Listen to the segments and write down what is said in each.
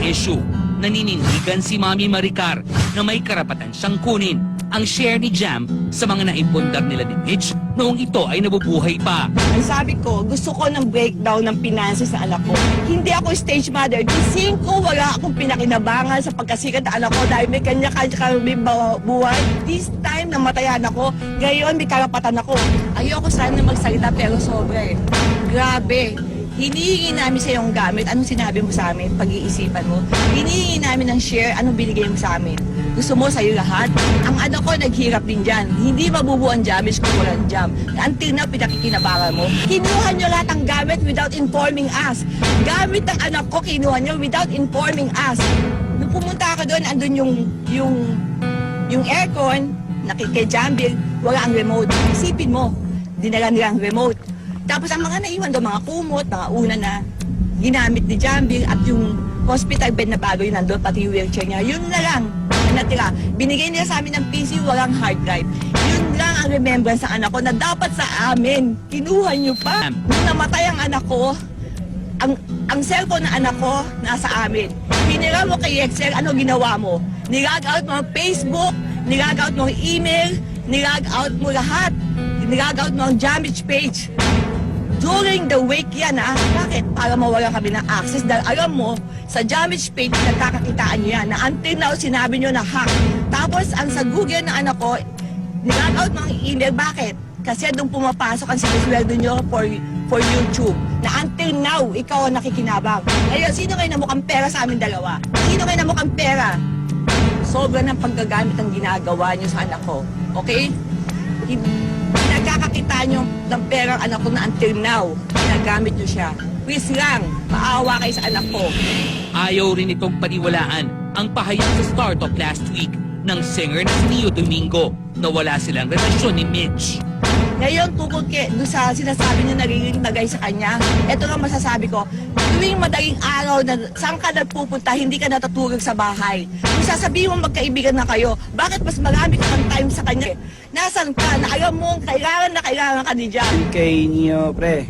issue. Naninindigan si Mami Maricar na may karapatan siyang kunin ang share ni Jam sa mga naimpundar nila ni Mitch noong ito ay nabubuhay pa. Ang sabi ko, gusto ko ng breakdown ng finances sa anak ko. Hindi ako stage mother. Gising ko, wala akong pinakinabangan sa pagkasikat ng anak ko dahil may kanya-kanya kami buhay. This time, namatayan ako. Ngayon, may karapatan ako. Ayoko sana magsalita pero sobra eh. Grabe. Hinihingi namin sa iyong gamit. Anong sinabi mo sa amin? Pag-iisipan mo. Hinihingi namin ng share. Anong binigay mo sa amin? Gusto mo sa'yo lahat? Ang anak ko naghirap din dyan. Hindi mabubuo ang damage kung walang jam. Until na pinakikinabangan mo. Kinuha nyo lahat ang gamit without informing us. Gamit ng anak ko kinuha nyo without informing us. Nung pumunta ako doon, andun yung aircon, kay Jambil, wala ang remote. Isipin mo, dinala nila ang remote. Tapos ang mga naiwan doon, mga kumot, mga una na ginamit ni Jambil at yung hospital bed na bago yun nandun, pati yung wheelchair niya, yun na lang natira. Binigay nila sa amin ng PC, walang hard drive. Yun lang ang remembrance sa anak ko na dapat sa amin. Kinuha niyo pa. Nung namatay ang anak ko, ang cellphone ng anak ko nasa amin. Pinira mo kay Excel, ano ginawa mo? Nilag out mo ang Facebook, nilag out mo ang email, nilag out mo lahat. Nilag out mo ang damage page. During the week yan Bakit? Para mawalan kami ng access dahil alam mo, sa damage page nagkakakitaan nyo yan na until now sinabi nyo na hack. Tapos ang sa Google na anak ko, nilag out mo ang email. Bakit? Kasi doon pumapasok ang sinisweldo nyo for YouTube. Na until now, ikaw ang nakikinabang. Ngayon, sino kayo na mukhang pera sa amin dalawa? Sino kayo na mukhang pera? Sobra ng paggagamit ang ginagawa nyo sa anak ko. Okay? Nagkakakita nyo ng perang anak ko na until now, ginagamit nyo siya. Please lang, maawa kayo sa anak ko. Ayaw rin itong paniwalaan ang pahayag sa Start of last week ng singer na si Neo Domingo na wala silang relasyon ni Mitch. Ngayon, tungkol doon sa sinasabi niya nagiging tagay sa kanya, ito lang masasabi ko, tuwing madaling araw na saan ka nagpupunta, hindi ka natutulog sa bahay. Kung sasabihin mo magkaibigan na kayo, bakit mas marami ka ng time sa kanya? Nasaan ka? Na alam mo, kailangan ka ni Jam. Kay Neo, pre.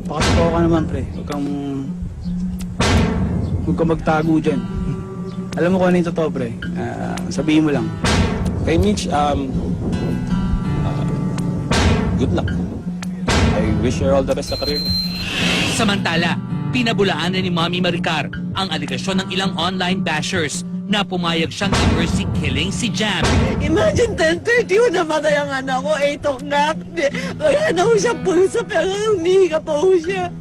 Pakatotoo ka naman, pre. Huwag kang magtago dyan. Alam mo kung ano yung totoo, pre. Sabihin mo lang. Kay Mitch, good luck. I wish you all the best sa career. Samantala, pinabulaan na ni Mami Maricar ang aligasyon ng ilang online bashers na pumayag siyang i-mercy killing si Jam. Imagine 10:30 namatay ang anak ko, 8 o'clock. Wala na ho siya pulsa pero humihiga pa ho siya.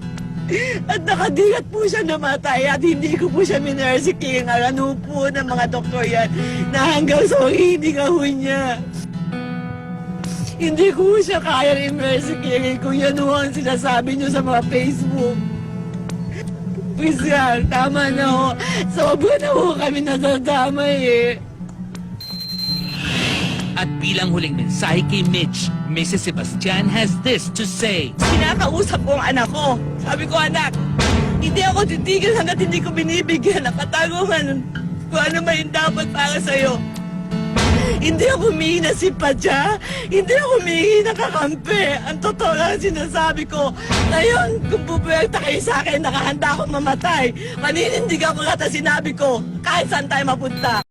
At nakadigat po siya namatay at hindi ko po siya minercy killing. Alam po ng mga doktor yan na hanggang sa hininga ho niya. Hindi ko siya kaya i-mercy killing kung yan ho ang sinasabi niyo sa mga Facebook. Please yan, tama na ho. Sobra na ho kami nadadamay eh. At bilang huling mensahe kay Mitch, Mrs. Sebastian has this to say. Sinakausap ko ang anak ko. Sabi ko, anak, hindi ako titigil hanggat hindi ko binibigyan ng katarungan kung ano man yung dapat para sa'yo. Hindi ako humingi ng simpatya. Hindi ako humingi ng kakampi. Ang totoo lang sinasabi ko. Ngayon, kung pupuwerta kayo sa akin, nakahanda akong mamatay. Maninindigan ko lahat ang sinabi ko. Kahit saan tayo mapunta.